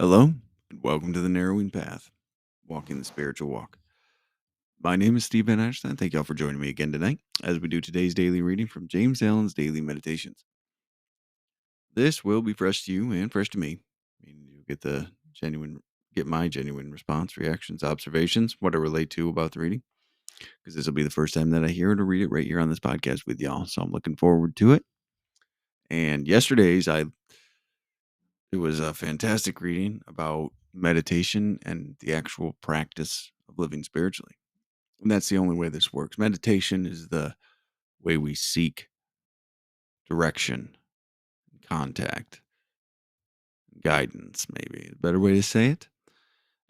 Hello, and welcome to the Narrowing Path, walking the spiritual walk. My name is Steve Van Ashton. Thank y'all for joining me again tonight as we do today's daily reading from James Allen's Daily Meditations. This will be fresh to you and fresh to me. You get my genuine response, reactions, observations, what I relate to about the reading, because this will be the first time that I hear it or read it right here on this podcast with y'all. So I'm looking forward to it. And it was a fantastic reading about meditation and the actual practice of living spiritually. And that's the only way this works. Meditation is the way we seek direction, contact, guidance, maybe a better way to say it.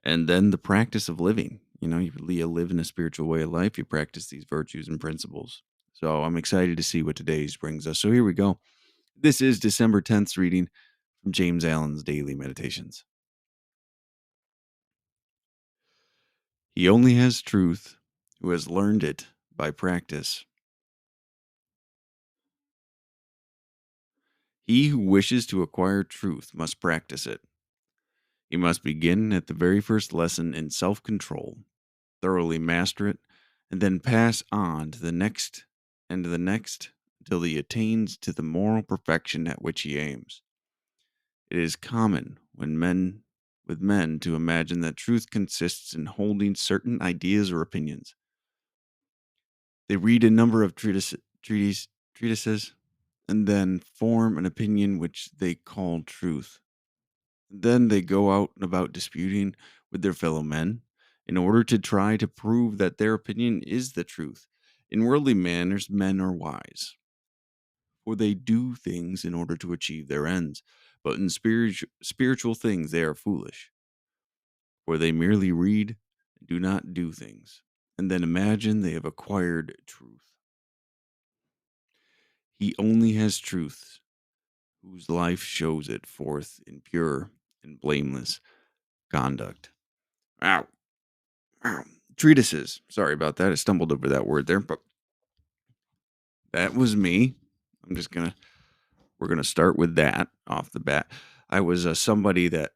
And then the practice of living. You live in a spiritual way of life, you practice these virtues and principles. So I'm excited to see what today's brings us. So here we go. This is December 10th reading from James Allen's Daily Meditations. He only has truth who has learned it by practice. He who wishes to acquire truth must practice it. He must begin at the very first lesson in self control, thoroughly master it, and then pass on to the next and to the next until he attains to the moral perfection at which he aims. It is common with men to imagine that truth consists in holding certain ideas or opinions. They read a number of treatises and then form an opinion which they call truth. Then they go out and about disputing with their fellow men in order to try to prove that their opinion is the truth. In worldly manners, men are wise, for they do things in order to achieve their ends. But in spiritual things, they are foolish, for they merely read and do not do things, and then imagine they have acquired truth. He only has truth whose life shows it forth in pure and blameless conduct. Ow. Ow. Treatises. Sorry about that. I stumbled over that word there, but that was me. We're gonna start with that off the bat. I was somebody that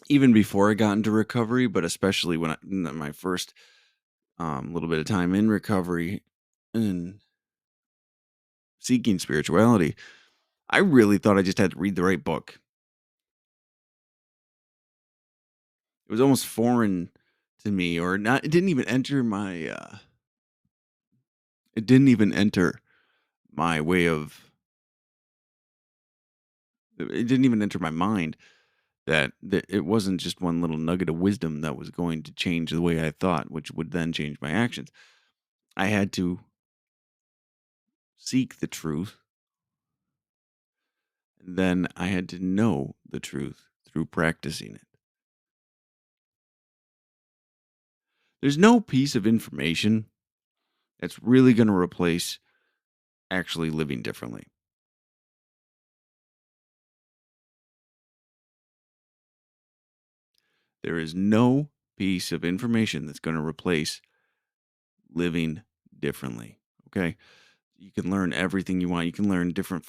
even before I got into recovery, but especially in my first little bit of time in recovery and seeking spirituality, I really thought I just had to read the right book. It was almost foreign to me, or not. It didn't even enter my. It didn't even enter my way of. It didn't even enter my mind that it wasn't just one little nugget of wisdom that was going to change the way I thought, which would then change my actions. I had to seek the truth, and then I had to know the truth through practicing it. There's no piece of information that's really going to replace actually living differently. There is no piece of information that's going to replace living differently. Okay. You can learn everything you want. You can learn different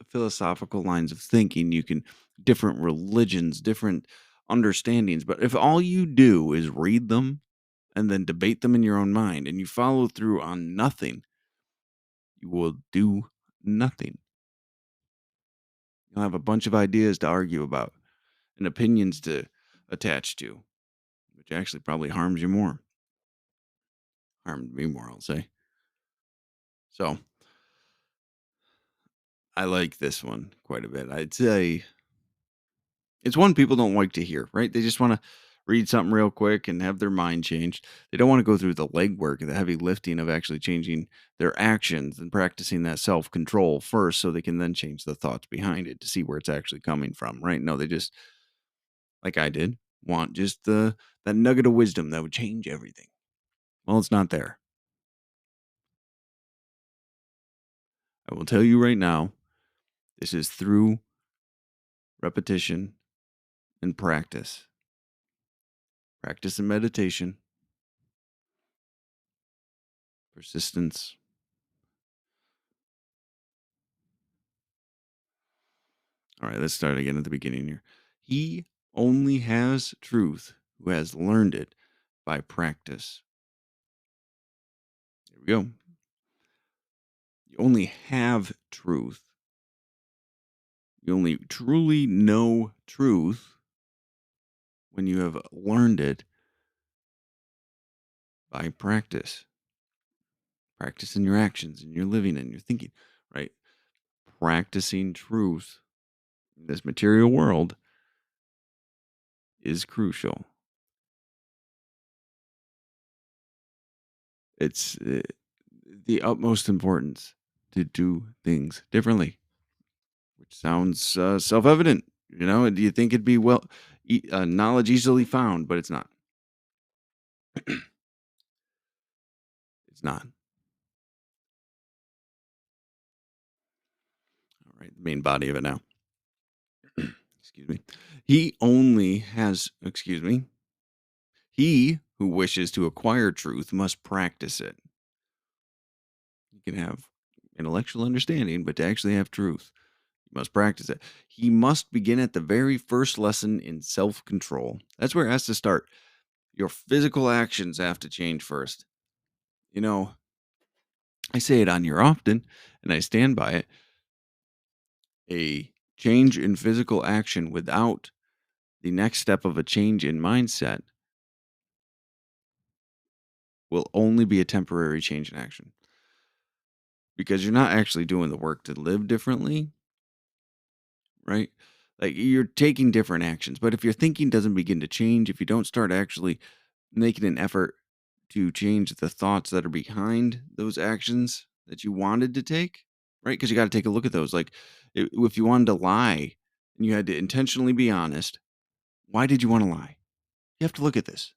philosophical lines of thinking. You can different religions, different understandings. But if all you do is read them and then debate them in your own mind and you follow through on nothing, you will do nothing. You'll have a bunch of ideas to argue about and opinions to attach to, which actually probably harms you more. Harmed me more, I'll say. So I like this one quite a bit. I'd say it's one people don't like to hear, right? They just want to read something real quick and have their mind changed. They don't want to go through the legwork, the heavy lifting of actually changing their actions and practicing that self control first so they can then change the thoughts behind it to see where it's actually coming from, right? No, they just, like I did, want just that nugget of wisdom that would change everything. Well, it's not there. I will tell you right now, this is through repetition and practice. Practice and meditation, persistence. All right, let's start again at the beginning here. He only has truth who has learned it by practice. There we go. You only have truth. You only truly know truth when you have learned it by practice. Practice in your actions, in your living, and your thinking, right? Practicing truth in this material world is crucial. It's the utmost importance to do things differently, which sounds self evident. You know, do you think it'd be knowledge easily found? But it's not. It's not. All right, the main body of it now. Excuse me. Excuse me. He who wishes to acquire truth must practice it. You can have intellectual understanding, but to actually have truth, you must practice it. He must begin at the very first lesson in self control. That's where it has to start. Your physical actions have to change first. You know, I say it on here often, and I stand by it. A change in physical action without the next step of a change in mindset will only be a temporary change in action because you're not actually doing the work to live differently, right? Like you're taking different actions, but if your thinking doesn't begin to change, if you don't start actually making an effort to change the thoughts that are behind those actions that you wanted to take, right? Because you got to take a look at those. Like if you wanted to lie and you had to intentionally be honest, why did you want to lie? You have to look at this.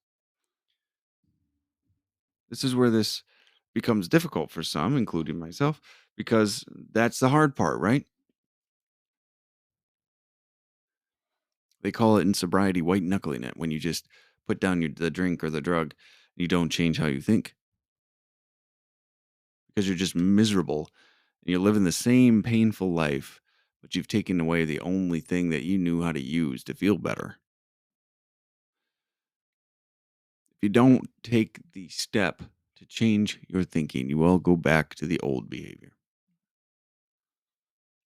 This is where this becomes difficult for some, including myself, because that's the hard part, right? They call it in sobriety white knuckling it when you just put down the drink or the drug. You don't change how you think because you're just miserable and you're living the same painful life, but you've taken away the only thing that you knew how to use to feel better. If you don't take the step to change your thinking, you will go back to the old behavior.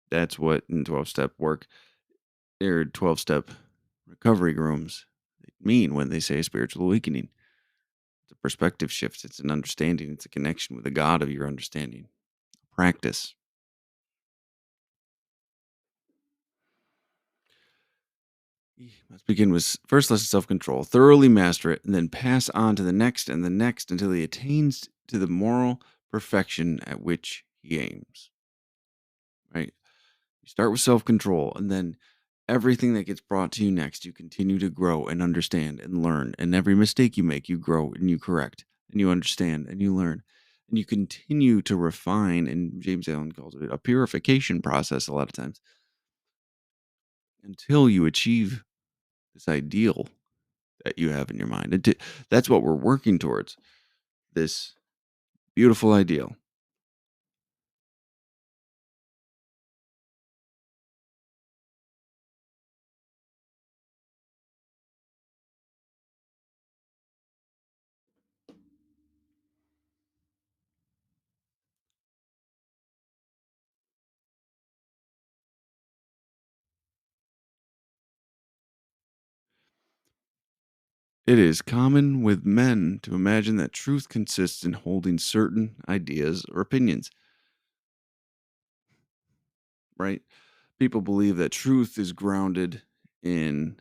That's what in 12-step work, their 12-step recovery rooms mean when they say spiritual awakening. It's a perspective shift, it's an understanding, it's a connection with the God of your understanding. Practice. He must begin with first lesson self control, thoroughly master it, and then pass on to the next and the next until he attains to the moral perfection at which he aims. Right? You start with self control, and then everything that gets brought to you next, you continue to grow and understand and learn. And every mistake you make, you grow and you correct and you understand and you learn. And you continue to refine, and James Allen calls it a purification process a lot of times, until you achieve this ideal that you have in your mind. That's what we're working towards, this beautiful ideal. It is common with men to imagine that truth consists in holding certain ideas or opinions, right? People believe that truth is grounded in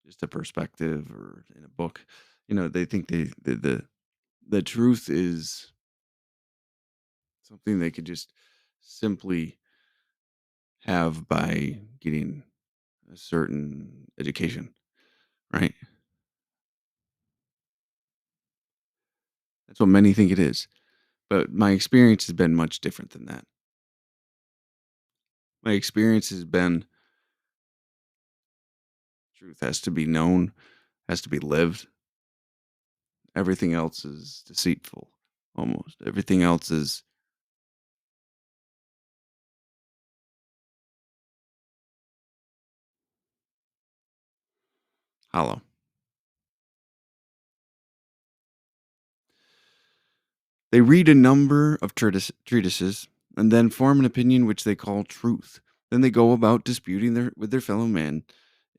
just a perspective or in a book. You know, they think the truth is something they could just simply have by getting a certain education, right? That's what many think it is. But my experience has been much different than that. My experience has been truth has to be known, has to be lived. Everything else is deceitful, almost. Everything else is hollow. They read a number of treatises and then form an opinion which they call truth. Then they go about disputing with their fellow man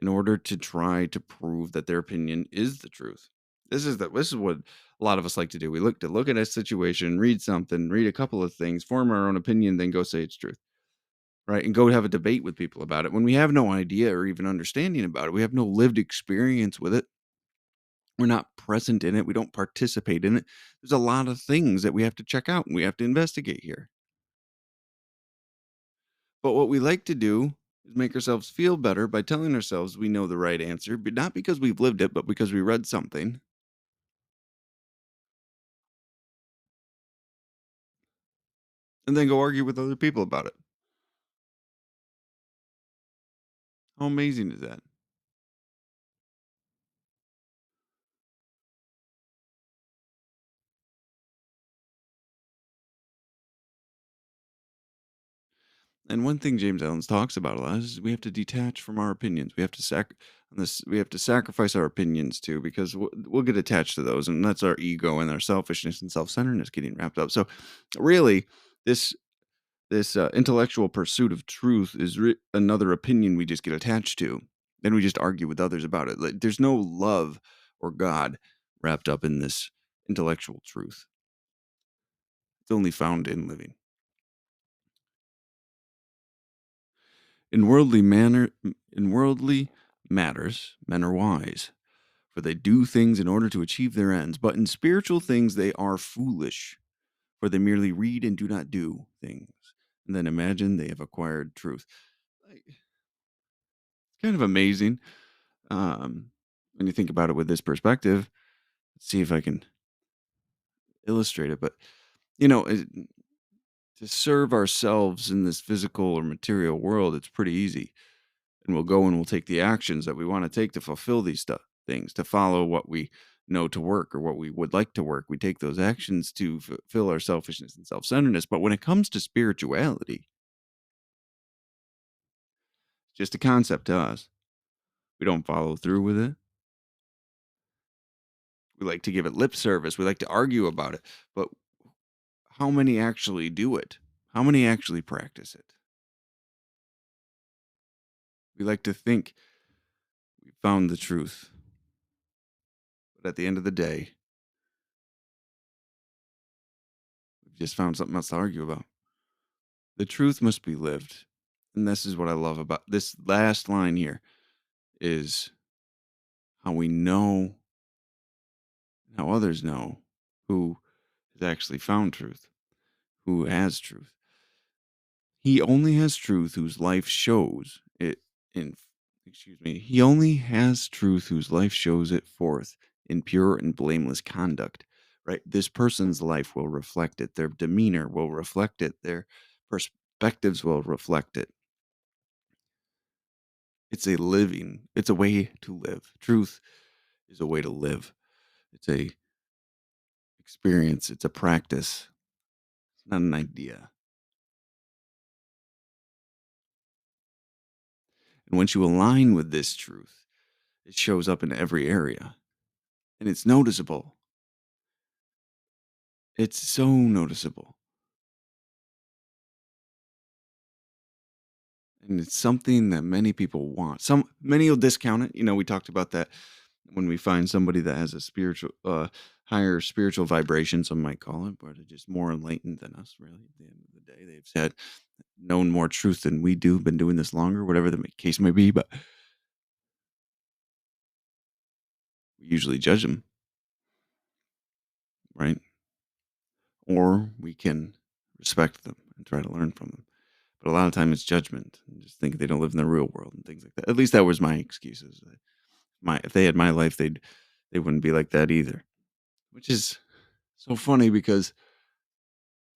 in order to try to prove that their opinion is the truth. This is what a lot of us like to do. We look at a situation, read something, read a couple of things, form our own opinion, then go say it's truth, right? And go have a debate with people about it when we have no idea or even understanding about it. We have no lived experience with it. We're not present in it. We don't participate in it. There's a lot of things that we have to check out and we have to investigate here. But what we like to do is make ourselves feel better by telling ourselves we know the right answer, but not because we've lived it, but because we read something, and then go argue with other people about it. How amazing is that? And one thing James Allen talks about a lot is we have to detach from our opinions. We have to we have to sacrifice our opinions too, because we'll get attached to those, and that's our ego and our selfishness and self-centeredness getting wrapped up. So, really, this this intellectual pursuit of truth is another opinion we just get attached to. Then we just argue with others about it. Like, there's no love or God wrapped up in this intellectual truth. It's only found in living. In worldly matters, men are wise, for they do things in order to achieve their ends. But in spiritual things, they are foolish, for they merely read and do not do things. And then imagine they have acquired truth. It's kind of amazing when you think about it with this perspective. Let's see if I can illustrate it. But, you know, to serve ourselves in this physical or material world, it's pretty easy. And we'll go and we'll take the actions that we want to take to fulfill these things, to follow what we know to work or what we would like to work. We take those actions to fulfill our selfishness and self-centeredness. But when it comes to spirituality, it's just a concept to us. We don't follow through with it. We like to give it lip service. We like to argue about it. But how many actually do it? How many actually practice it? We like to think we found the truth. But at the end of the day, we've just found something else to argue about. The truth must be lived. And this is what I love about this last line here is how we know, how others know who has actually found truth, who has truth. He only has truth whose life shows it in, excuse me, he only has truth whose life shows it forth in pure and blameless conduct, right? This person's life will reflect it. Their demeanor will reflect it. Their perspectives will reflect it. It's a way to live. Truth is a way to live. It's a experience. It's a practice. It's not an idea. And once you align with this truth, it shows up in every area and it's noticeable. It's so noticeable. And it's something that many people want. Many will discount it. You know, we talked about that when we find somebody that has a higher spiritual vibration, some might call it, but they're just more enlightened than us, really. At the end of the day, they've had known more truth than we do, been doing this longer, whatever the case may be. But we usually judge them, right? Or we can respect them and try to learn from them. But a lot of time it's judgment and just think they don't live in the real world and things like that. At least that was my excuses. If they had my life, they wouldn't be like that either. Which is so funny because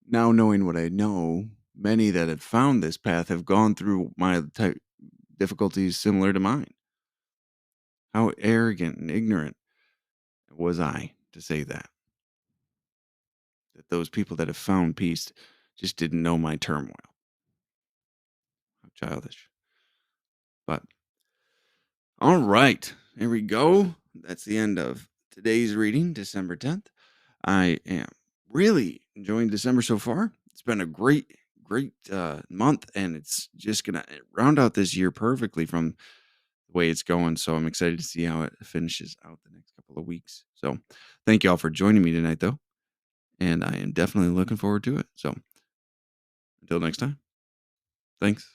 now knowing what I know, many that have found this path have gone through my type difficulties similar to mine. How arrogant and ignorant was I to say that? That those people that have found peace just didn't know my turmoil. How childish. But all right. here we go. That's the end of today's reading, December 10th. I am really enjoying December so far. It's been a great month, and it's just going to round out this year perfectly from the way it's going. So I'm excited to see how it finishes out the next couple of weeks. So thank you all for joining me tonight, though. And I am definitely looking forward to it. So until next time, thanks.